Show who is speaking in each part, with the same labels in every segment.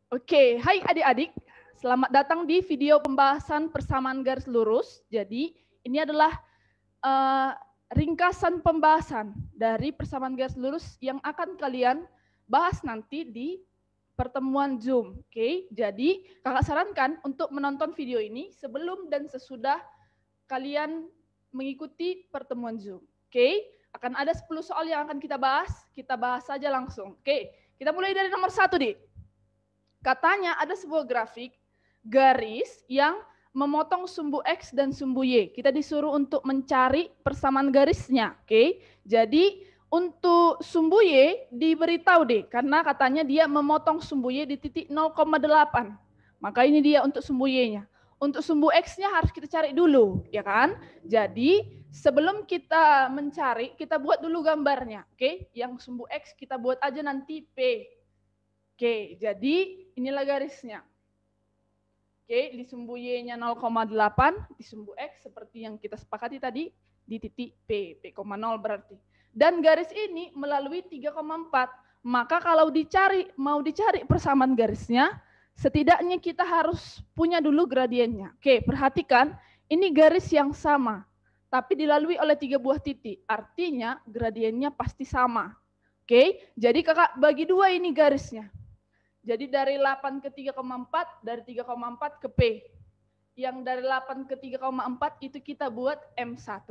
Speaker 1: Oke, hai adik-adik. Selamat datang di video pembahasan persamaan garis lurus. Jadi, ini adalah eh, ringkasan pembahasan dari persamaan garis lurus yang akan kalian bahas nanti di pertemuan Zoom. Oke, jadi kakak sarankan untuk menonton video ini sebelum dan sesudah kalian mengikuti pertemuan Zoom. Oke, akan ada 10 soal yang akan kita bahas saja langsung. Oke, kita mulai dari nomor 1, Dik. Katanya ada sebuah grafik garis yang memotong sumbu X dan sumbu Y. Kita disuruh untuk mencari persamaan garisnya. Oke, jadi untuk sumbu Y diberitahu deh, karena katanya dia memotong sumbu Y di titik 0,8. Maka ini dia untuk sumbu Y-nya. Untuk sumbu X-nya harus kita cari dulu, ya kan? Jadi sebelum kita mencari, kita buat dulu gambarnya. Oke, yang sumbu X kita buat aja nanti P. Oke, jadi inilah garisnya. Oke, di sumbu Y-nya 0,8, di sumbu X seperti yang kita sepakati tadi, di titik P, P,0 berarti. Dan garis ini melalui 3,4. Maka kalau mau dicari persamaan garisnya, setidaknya kita harus punya dulu gradiennya. Oke, perhatikan, ini garis yang sama, tapi dilalui oleh 3 buah titik. Artinya gradiennya pasti sama. Oke, jadi kakak bagi 2 ini garisnya. Jadi dari 8 ke 3,4, dari 3,4 ke P. Yang dari 8 ke 3,4 itu kita buat M1.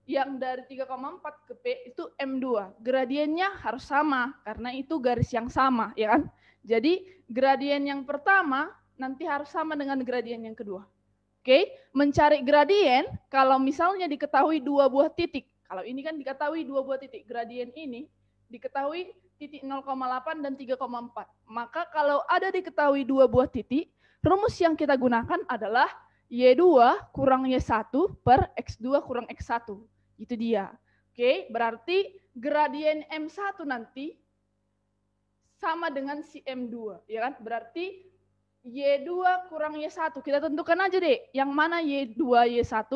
Speaker 1: Yang dari 3,4 ke P itu M2. Gradiennya harus sama, karena itu garis yang sama, ya kan? Jadi gradien yang pertama nanti harus sama dengan gradien yang kedua. Oke, mencari gradien, kalau misalnya diketahui 2 buah titik. Kalau ini kan diketahui 2 buah titik. Gradien ini diketahui titik 0,8 dan 3,4. Maka kalau ada diketahui 2 buah titik, rumus yang kita gunakan adalah Y2 kurang Y1 per X2 kurang X1. Itu dia. Oke, berarti gradien M1 nanti sama dengan si M2, ya kan? Berarti Y2 kurang Y1. Kita tentukan aja deh, yang mana Y2 Y1,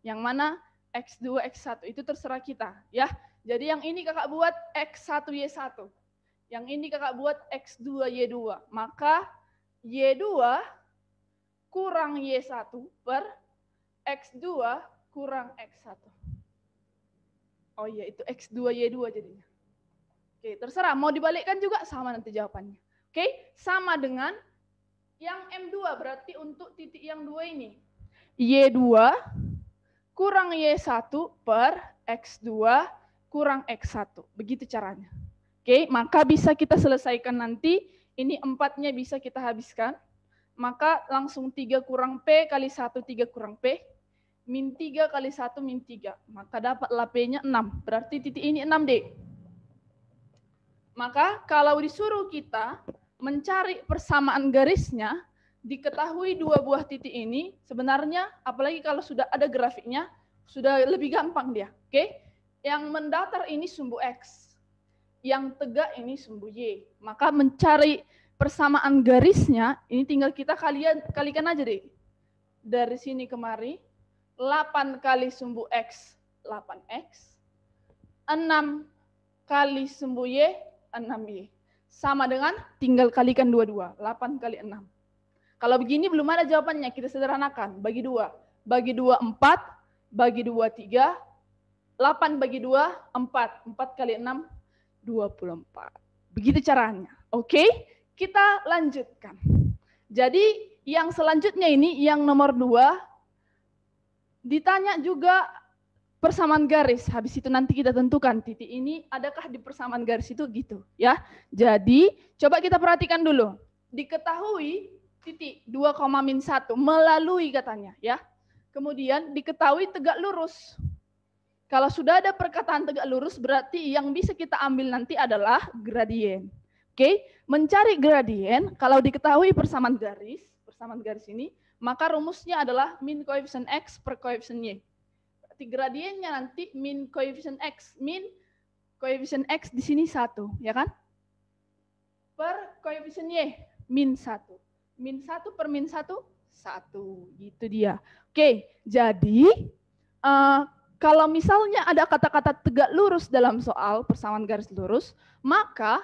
Speaker 1: yang mana X2 X1. Itu terserah kita, ya. Jadi yang ini kakak buat X1 Y1. Yang ini kakak buat X2 Y2. Maka Y2 kurang Y1 per X2 kurang X1. Oh iya, itu X2 Y2 jadinya. Oke, terserah. Mau dibalikkan juga sama nanti jawabannya. Oke, sama dengan yang M2, berarti untuk titik yang 2 ini. Y2 kurang Y1 per X2 kurang X1. Begitu caranya. Oke, maka bisa kita selesaikan nanti. Ini 4-nya bisa kita habiskan. Maka langsung 3 kurang P kali 1, 3 kurang P. Min 3 kali 1, min 3. Maka dapatlah P-nya 6. Berarti titik ini 6D. Maka kalau disuruh kita mencari persamaan garisnya, diketahui 2 buah titik ini, sebenarnya apalagi kalau sudah ada grafiknya, sudah lebih gampang dia. Oke? Yang mendatar ini sumbu X. Yang tegak ini sumbu Y. Maka mencari persamaan garisnya, ini tinggal kita kalikan aja deh. Dari sini kemari, 8 kali sumbu X, 8X. 6 kali sumbu Y, 6Y. Sama dengan tinggal kalikan 22, 8 kali 6. Kalau begini belum ada jawabannya, kita sederhanakan. Bagi 2. Bagi 2, 4. Bagi 2, 3. 8 bagi 2, 4. 4 kali 6, 24. Begitu caranya. Oke, kita lanjutkan. Jadi yang selanjutnya ini, yang nomor 2, ditanya juga persamaan garis. Habis itu nanti kita tentukan titik ini adakah di persamaan garis itu gitu, ya. Jadi coba kita perhatikan dulu. Diketahui titik 2,-1 melalui katanya, ya. Kemudian diketahui tegak lurus. Kalau sudah ada perkataan tegak lurus, berarti yang bisa kita ambil nanti adalah gradien. Oke, mencari gradien, kalau diketahui persamaan garis ini, maka rumusnya adalah min koefisien X per koefisien Y. Berarti gradiennya nanti min koefisien X. Min koefisien X di sini 1, ya kan? Per koefisien Y, min 1. Min 1 per min 1, 1. Gitu dia. Oke, jadi kalau misalnya ada kata-kata tegak lurus dalam soal persamaan garis lurus, maka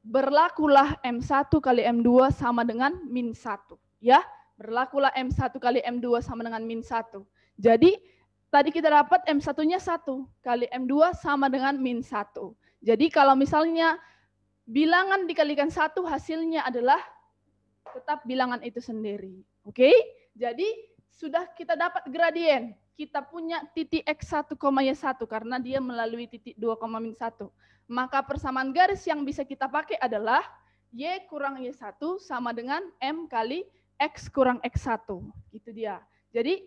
Speaker 1: berlakulah M1 kali M2 sama dengan min 1. Ya, berlakulah M1 kali M2 sama dengan min 1. Jadi, tadi kita dapat M1-nya 1 kali M2 sama dengan min 1. Jadi, kalau misalnya bilangan dikalikan 1 hasilnya adalah tetap bilangan itu sendiri. Oke? Jadi, sudah kita dapat gradien. Kita punya titik X1, Y1 karena dia melalui titik 2, min 1. Maka persamaan garis yang bisa kita pakai adalah Y kurang Y1 sama dengan M kali X kurang X1. Gitu dia. Jadi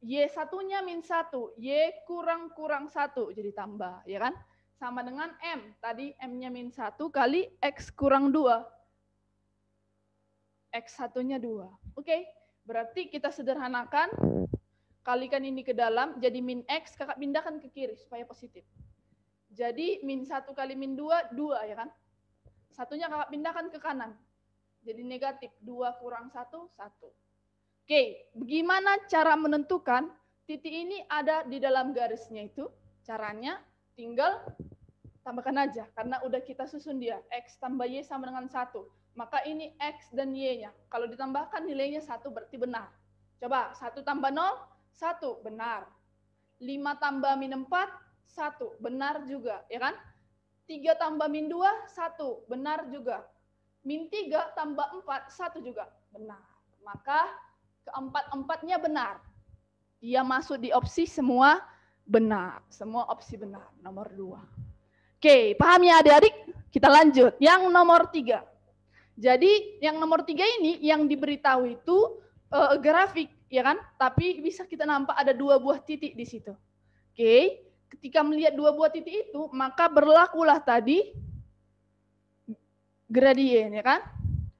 Speaker 1: Y1-nya min 1, Y kurang 1 jadi tambah, ya kan? Sama dengan M. Tadi M-nya min 1 kali X kurang 2. X1-nya 2. Oke, berarti kita sederhanakan. Kalikan ini ke dalam, jadi min X, kakak pindahkan ke kiri supaya positif. Jadi min 1 kali min 2, 2 ya kan? Satunya kakak pindahkan ke kanan. Jadi negatif, 2 kurang 1, 1. Oke, bagaimana cara menentukan titik ini ada di dalam garisnya itu? Caranya tinggal tambahkan aja, karena udah kita susun dia. X tambah Y sama dengan 1. Maka ini X dan Y-nya. Kalau ditambahkan nilainya 1 berarti benar. Coba, 1 tambah 0, 1, benar. 5 tambah min 4, 1, benar juga, ya kan? 3 tambah min 2, 1, benar juga. Min 3 tambah 4, 1 juga, benar. Maka keempat-empatnya benar. Dia masuk di opsi semua benar. Semua opsi benar, nomor 2. Oke, paham ya adik-adik? Kita lanjut. Yang nomor 3. Jadi yang nomor 3 ini yang diberitahu itu grafik, ya kan? Tapi bisa kita nampak ada 2 buah titik di situ. Oke, ketika melihat 2 buah titik itu, maka berlakulah tadi gradien, ya kan?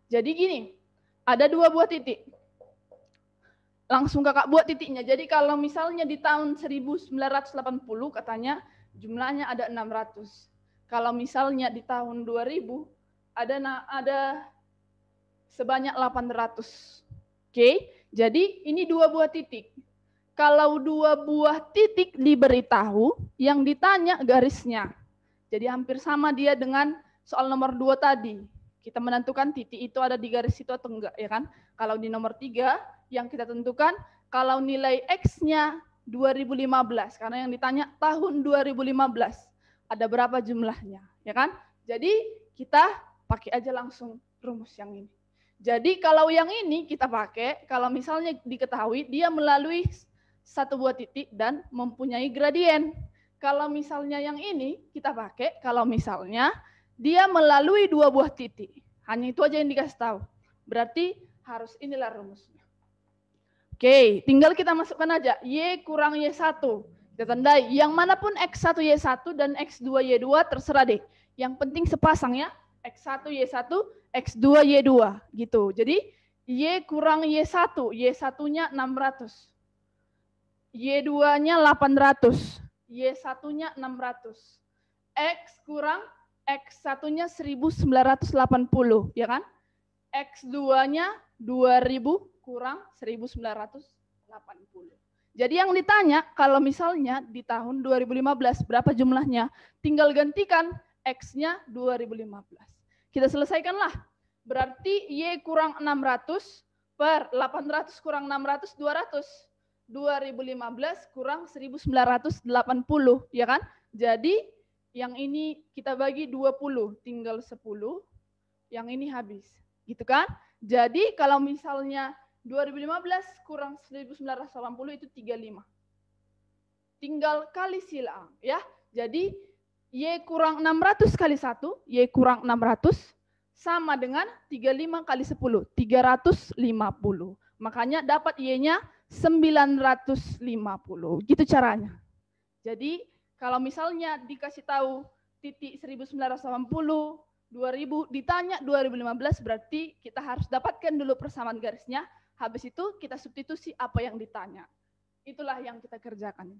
Speaker 1: Jadi gini, ada 2 buah titik. Langsung kakak buat titiknya. Jadi kalau misalnya di tahun 1980 katanya jumlahnya ada 600. Kalau misalnya di tahun 2000 ada sebanyak 800. Oke, jadi ini 2 buah titik. Kalau 2 buah titik diberitahu, yang ditanya garisnya. Jadi hampir sama dia dengan soal nomor 2 tadi. Kita menentukan titik itu ada di garis itu atau enggak, ya kan? Kalau di nomor 3, yang kita tentukan, kalau nilai X-nya 2015, karena yang ditanya tahun 2015, ada berapa jumlahnya, ya kan? Jadi kita pakai aja langsung rumus yang ini. Jadi kalau yang ini kita pakai, kalau misalnya diketahui dia melalui 1 buah titik dan mempunyai gradien. Kalau misalnya yang ini kita pakai, kalau misalnya dia melalui 2 buah titik. Hanya itu aja yang dikasih tahu. Berarti harus inilah rumusnya. Oke, tinggal kita masukkan aja. Y kurang Y1. Kita tandai. Yang manapun X1 Y1 dan X2 Y2 terserah deh. Yang penting sepasang ya. X1 Y1, X2 Y2 gitu. Jadi Y kurang Y1, Y1-nya 600. Y2-nya 800. Y1-nya 600. X kurang X1-nya 1980, ya kan? X2-nya 2000 kurang 1980. Jadi yang ditanya, kalau misalnya di tahun 2015 berapa jumlahnya? Tinggal gantikan X-nya 2015. Kita selesaikanlah. Berarti Y kurang 600 per 800 kurang 600, 200. 2015 kurang 1980, ya kan? Jadi yang ini kita bagi 20, tinggal 10. Yang ini habis. Gitu kan? Jadi kalau misalnya 2015 kurang 1980 itu 35. Tinggal kali silang, ya. Jadi Y kurang 600 kali 1, Y kurang 600 sama dengan 35 kali 10, 350. Makanya dapat Y-nya 950. Gitu caranya. Jadi kalau misalnya dikasih tahu titik 1980, 2000, ditanya 2015 berarti kita harus dapatkan dulu persamaan garisnya. Habis itu kita substitusi apa yang ditanya. Itulah yang kita kerjakan.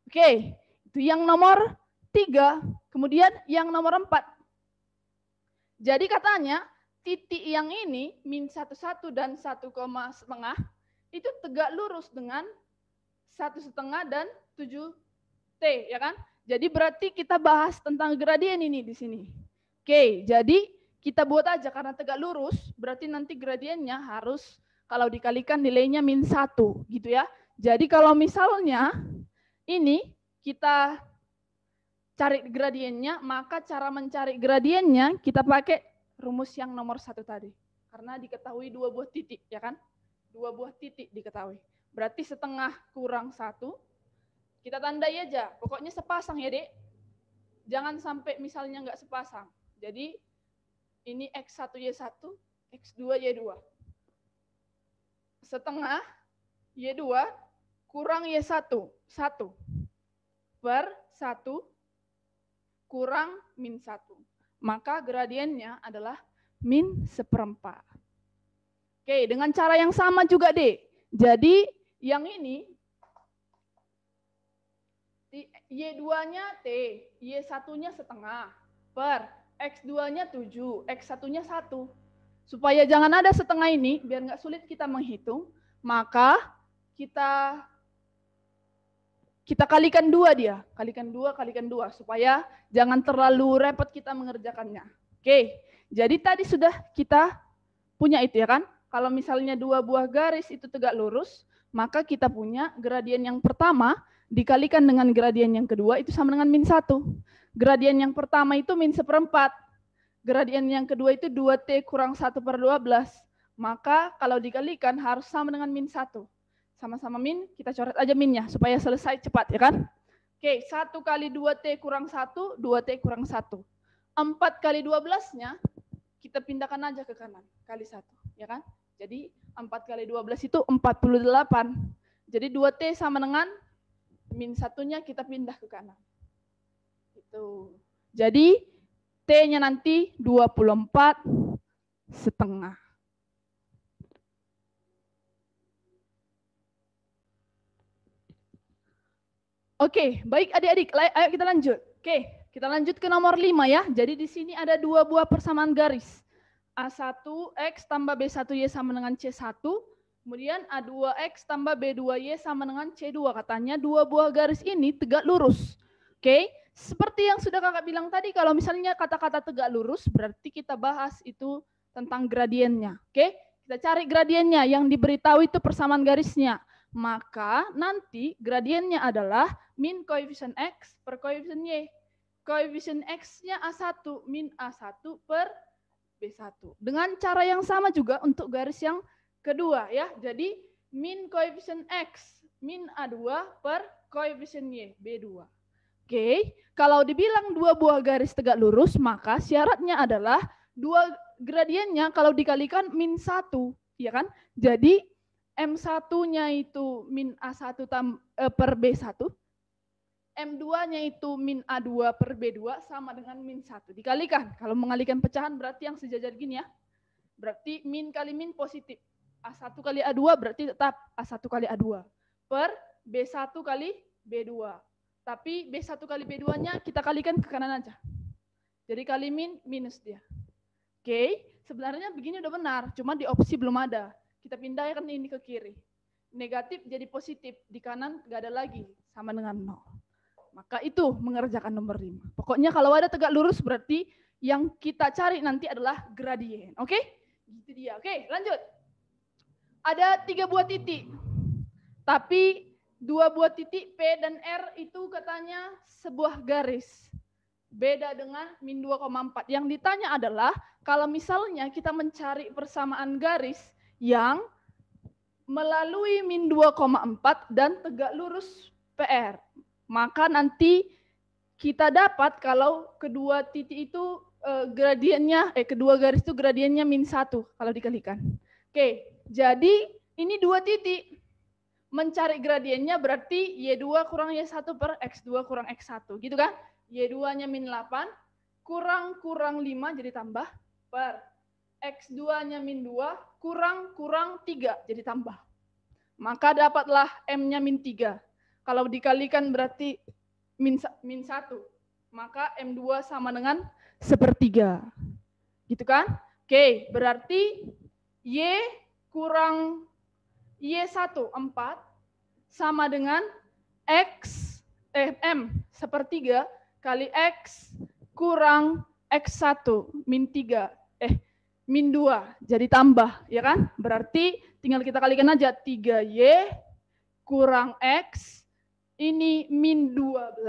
Speaker 1: Oke, itu yang nomor 3. Kemudian yang nomor 4. Jadi katanya titik yang ini min 11 dan 1,5 itu tegak lurus dengan 1,5 dan 7T, ya kan? Jadi berarti kita bahas tentang gradien ini di sini. Oke, jadi kita buat aja karena tegak lurus, berarti nanti gradiennya harus kalau dikalikan nilainya -1 gitu ya. Jadi kalau misalnya ini kita cari gradiennya, maka cara mencari gradiennya kita pakai rumus yang nomor 1 tadi. Karena diketahui 2 buah titik, ya kan? 2 buah titik diketahui. Berarti setengah kurang 1, kita tandai aja. Pokoknya sepasang ya, Dek. Jangan sampai misalnya nggak sepasang. Jadi ini X1 Y1, X2 Y2. Setengah Y2 kurang Y1, 1 per 1 kurang -1. Maka gradiennya adalah -1/4. Oke, dengan cara yang sama juga, Dek. Jadi yang ini Y2-nya T, Y1-nya setengah per X2-nya 7, X1-nya 1. Supaya jangan ada setengah ini, biar nggak sulit kita menghitung, maka kita kalikan 2 dia. Kalikan 2, supaya jangan terlalu repot kita mengerjakannya. Oke, jadi tadi sudah kita punya itu ya kan? Kalau misalnya 2 buah garis itu tegak lurus, maka kita punya gradien yang pertama dikalikan dengan gradien yang kedua itu sama dengan -1. Gradien yang pertama itu -1/4. Gradien yang kedua itu 2T kurang 1/12. Maka kalau dikalikan harus sama dengan -1. Sama-sama min, kita coret aja minnya supaya selesai cepat ya kan? Oke, 1 kali 2T kurang 1, 2T kurang 1. 4 kali 12-nya kita pindahkan aja ke kanan, kali 1, ya kan? Jadi 4 kali 12 itu 48. Jadi 2T sama dengan -1-nya kita pindah ke kanan. Itu. Jadi T-nya nanti 24,5. Oke, baik adik-adik, ayo kita lanjut. Oke, kita lanjut ke nomor 5 ya. Jadi di sini ada 2 buah persamaan garis. A1X tambah B1Y sama dengan C1. Kemudian A2X tambah B2Y sama dengan C2. Katanya 2 buah garis ini tegak lurus. Oke, seperti yang sudah kakak bilang tadi, kalau misalnya kata-kata tegak lurus, berarti kita bahas itu tentang gradiennya. Oke, kita cari gradiennya. Yang diberitahu itu persamaan garisnya. Maka nanti gradiennya adalah min koefisien X per koefisien Y. Koefisien X-nya A1 min A1 per B1. Dengan cara yang sama juga untuk garis yang kedua ya. Jadi min koefisien X min A2 per koefisien Y B2. Oke, kalau dibilang 2 buah garis tegak lurus, maka syaratnya adalah 2 gradiennya kalau dikalikan -1, ya kan? Jadi M1-nya itu min A1 per B1, M2-nya itu min A2 per B2 sama dengan -1. Dikalikan, kalau mengalikan pecahan berarti yang sejajar gini ya. Berarti min kali min positif. A1 kali A2 berarti tetap A1 kali A2 per B1 kali B2. Tapi B1 kali B2-nya kita kalikan ke kanan aja. Jadi kali min minus dia. Oke, sebenarnya begini udah benar, cuma di opsi belum ada. Kita pindahkan ini ke kiri. Negatif jadi positif, di kanan nggak ada lagi, sama dengan 0. Maka itu mengerjakan nomor 5. Pokoknya kalau ada tegak lurus berarti yang kita cari nanti adalah gradien. Oke? Gitu dia. Oke, lanjut. Ada 3 buah titik. Tapi 2 buah titik P dan R itu katanya sebuah garis. Beda dengan min 2,4. Yang ditanya adalah kalau misalnya kita mencari persamaan garis yang melalui min 2,4 dan tegak lurus PR. Maka nanti kita dapat kalau kedua titik itu gradiennya, kedua garis itu gradiennya -1 kalau dikalikan. Oke, jadi ini 2 titik. Mencari gradiennya berarti Y2 kurang Y1 per X2 kurang X1. Gitu kan? Y2-nya -8, kurang 5 jadi tambah, per X2-nya -2, kurang 3 jadi tambah. Maka dapatlah M-nya -3. Kalau dikalikan berarti -1. Maka M2 sama dengan 1/3. Gitu kan? Oke, berarti Y kurang Y1 4 sama dengan M 1/3 kali X kurang X1 -3. min 2 jadi tambah, ya kan? Berarti tinggal kita kalikan aja 3Y kurang X, ini min 12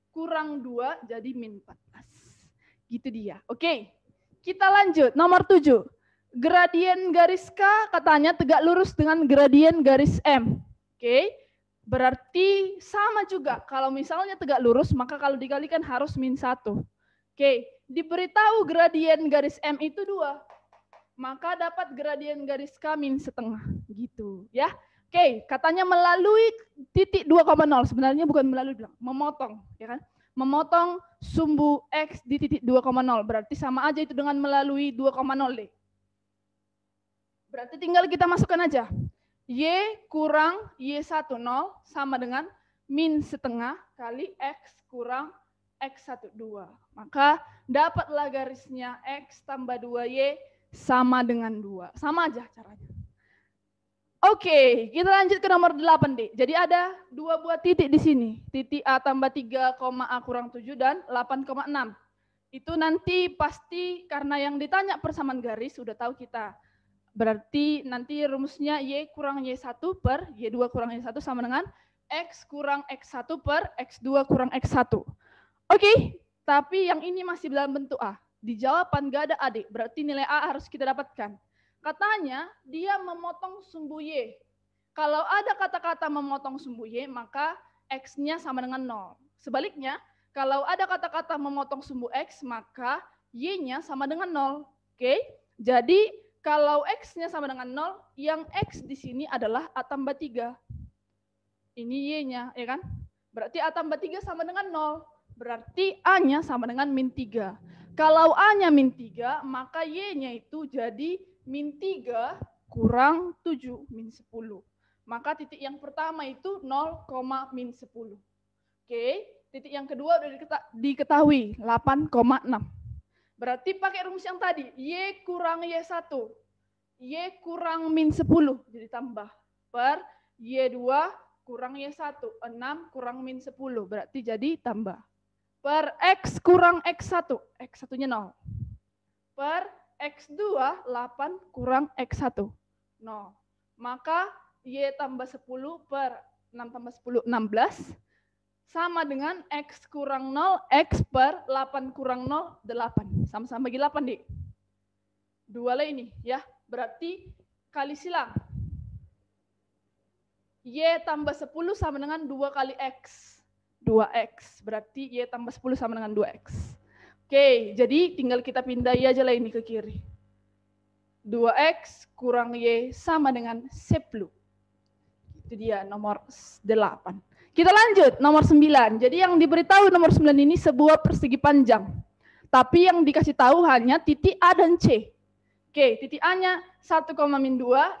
Speaker 1: kurang 2 jadi min 14. Gitu dia. Oke, kita lanjut. Nomor 7. Gradien garis K katanya tegak lurus dengan gradien garis M. Oke, berarti sama juga. Kalau misalnya tegak lurus, maka kalau dikalikan harus min 1. Oke, diberitahu gradien garis M itu 2. Maka dapat gradien garis K min setengah. Gitu ya. Oke, katanya melalui titik 2,0. Sebenarnya bukan melalui, bilang memotong, ya kan? Memotong sumbu X di titik 2,0. Berarti sama aja itu dengan melalui 2,0 deh. Berarti tinggal kita masukkan aja. Y kurang Y1 0 sama dengan min setengah kali X kurang X1 2. Maka dapatlah garisnya X tambah 2Y sama dengan 2. Sama aja caranya. Oke, kita lanjut ke nomor 8 deh. Jadi ada 2 buah titik di sini. Titik A tambah 3, A kurang 7 dan 8,6. Itu nanti pasti karena yang ditanya persamaan garis sudah tahu kita. Berarti nanti rumusnya Y kurang Y1 per Y2 kurang Y1 sama dengan X kurang X1 per X2 kurang X1. Oke, tapi yang ini masih dalam bentuk A. Di jawaban gak ada adik, berarti nilai A harus kita dapatkan. Katanya dia memotong sumbu Y. Kalau ada kata-kata memotong sumbu Y, maka X-nya sama dengan 0. Sebaliknya, kalau ada kata-kata memotong sumbu X, maka Y-nya sama dengan 0. Oke, jadi kalau X-nya sama dengan 0, yang X di sini adalah A tambah 3. Ini Y-nya, ya kan? Berarti A tambah 3 sama dengan 0. Berarti A-nya sama dengan min 3. Kalau A-nya min 3, maka Y-nya itu jadi min 3 kurang 7, min 10. Maka titik yang pertama itu 0, min 10. Oke, titik yang kedua sudah diketahui, 8,6. Berarti pakai rumus yang tadi, Y kurang Y1. Y kurang min 10, jadi tambah. Per Y2 kurang Y1, 6 kurang min 10, berarti jadi tambah. Per X kurang X1, X1-nya 0. Per X2, 8 kurang X1, 0. Maka Y tambah 10 per 6 tambah 10, 16. Sama dengan X kurang 0, X per 8 kurang 0, 8. Sama-sama bagi 8, Dik. 2 lah ini, ya. Berarti kali silang. Y tambah 10 sama dengan 2 kali X. 2X. Berarti Y tambah 10 sama dengan 2X. Oke, jadi tinggal kita pindah Y aja lah ini ke kiri. 2X kurang Y sama dengan 10. Itu dia nomor 8. Kita lanjut, nomor 9. Jadi yang diberitahu nomor 9 ini sebuah persegi panjang. Tapi yang dikasih tahu hanya titik A dan C. Oke, titik A-nya 1,-2,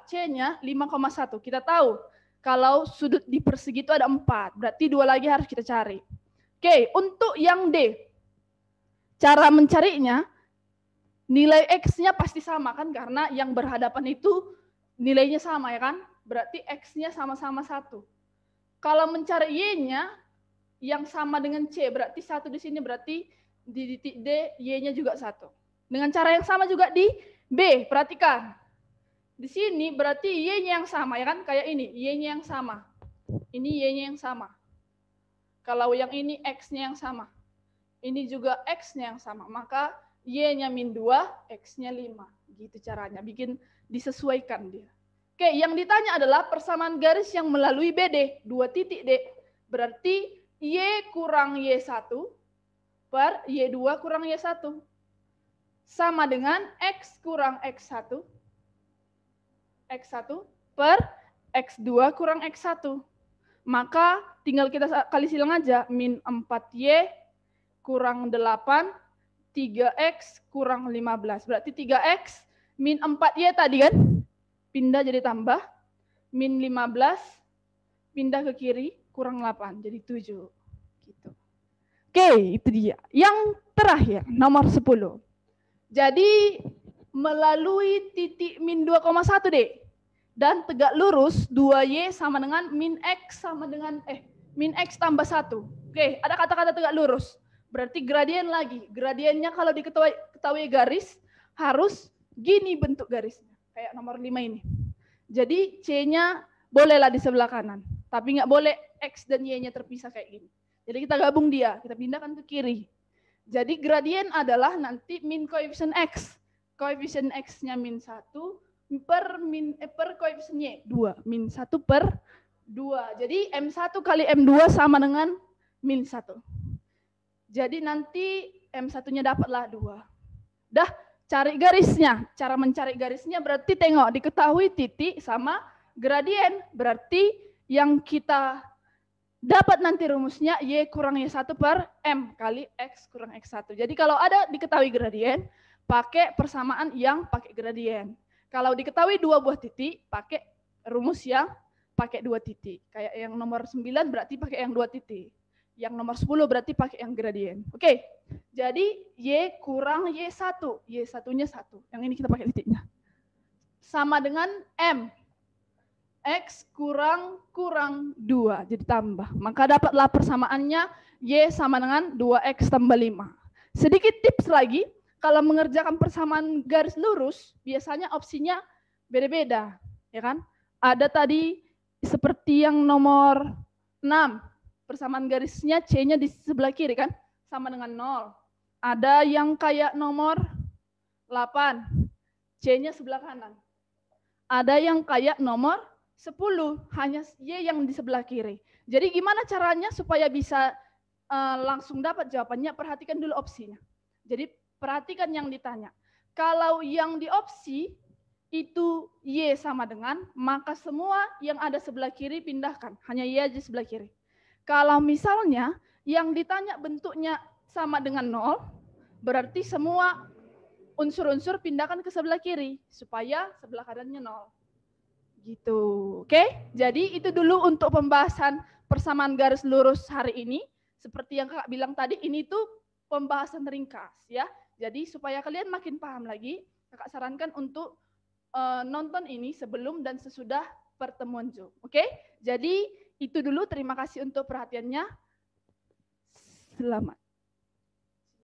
Speaker 1: C-nya 5,1. Kita tahu kalau sudut di persegi itu ada 4. Berarti 2 lagi harus kita cari. Oke, untuk yang D. Cara mencarinya, nilai X-nya pasti sama kan? Karena yang berhadapan itu nilainya sama ya kan? Berarti X-nya sama-sama 1. Kalau mencari Y-nya yang sama dengan C, berarti 1 di sini, berarti di titik D, Y-nya juga 1. Dengan cara yang sama juga di B, perhatikan. Di sini berarti Y-nya yang sama, ya kan? Kayak ini, Y-nya yang sama. Ini Y-nya yang sama. Kalau yang ini X-nya yang sama. Ini juga X-nya yang sama. Maka Y-nya min 2, X-nya 5. Gitu caranya, bikin disesuaikan dia. Oke, yang ditanya adalah persamaan garis yang melalui BD, 2 titik D. Berarti Y kurang Y1 per Y2 kurang Y1. Sama dengan X kurang X1. X1 per X2 kurang X1. Maka tinggal kita kali silang aja. Min 4Y kurang 8, 3X kurang 15. Berarti 3X min 4Y tadi kan? Pindah jadi tambah. Min 15, pindah ke kiri, kurang 8. Jadi 7. Gitu. Oke, itu dia. Yang terakhir, nomor 10. Jadi melalui titik min 2,1 D dan tegak lurus 2Y sama dengan min X sama dengan min X tambah 1. Oke, ada kata-kata tegak lurus. Berarti gradien lagi. Gradiennya kalau diketahui garis, harus gini bentuk garisnya. Kayak nomor 5 ini. Jadi C-nya bolehlah di sebelah kanan. Tapi nggak boleh X dan Y-nya terpisah kayak gini. Jadi kita gabung dia, kita pindahkan ke kiri. Jadi gradien adalah nanti min koefisien X. Koefisien X-nya min 1 per koefisien Y, 2. Min 1 per 2. Jadi M1 kali M2 sama dengan min 1. Jadi nanti M1-nya dapatlah 2. Dah, cari garisnya. Cara mencari garisnya berarti tengok, diketahui titik sama gradien. Berarti yang kita dapat nanti rumusnya Y kurang Y1 per M kali X kurang X1. Jadi kalau ada diketahui gradien, pakai persamaan yang pakai gradien. Kalau diketahui 2 buah titik, pakai rumus yang pakai 2 titik. Kayak yang nomor 9 berarti pakai yang 2 titik. Yang nomor 10 berarti pakai yang gradien. Oke, jadi Y kurang Y1. Y1-nya 1. Yang ini kita pakai titiknya. Sama dengan M. X kurang 2, jadi tambah. Maka dapatlah persamaannya Y sama dengan 2X tambah 5. Sedikit tips lagi, kalau mengerjakan persamaan garis lurus, biasanya opsinya beda-beda. Ya kan? Ada tadi seperti yang nomor 6, persamaan garisnya C-nya di sebelah kiri kan? Sama dengan 0. Ada yang kayak nomor 8, C-nya sebelah kanan. Ada yang kayak nomor 10, hanya Y yang di sebelah kiri. Jadi gimana caranya supaya bisa langsung dapat jawabannya? Perhatikan dulu opsinya. Jadi perhatikan yang ditanya. Kalau yang di opsi itu Y sama dengan, maka semua yang ada sebelah kiri pindahkan. Hanya Y aja sebelah kiri. Kalau misalnya yang ditanya bentuknya sama dengan 0, berarti semua unsur-unsur pindahkan ke sebelah kiri, supaya sebelah kanannya 0. Gitu, oke? Jadi itu dulu untuk pembahasan persamaan garis lurus hari ini. Seperti yang Kakak bilang tadi, ini tuh pembahasan ringkas ya. Jadi supaya kalian makin paham lagi, Kakak sarankan untuk nonton ini sebelum dan sesudah pertemuan Zoom. Oke? Jadi itu dulu, terima kasih untuk perhatiannya. Selamat.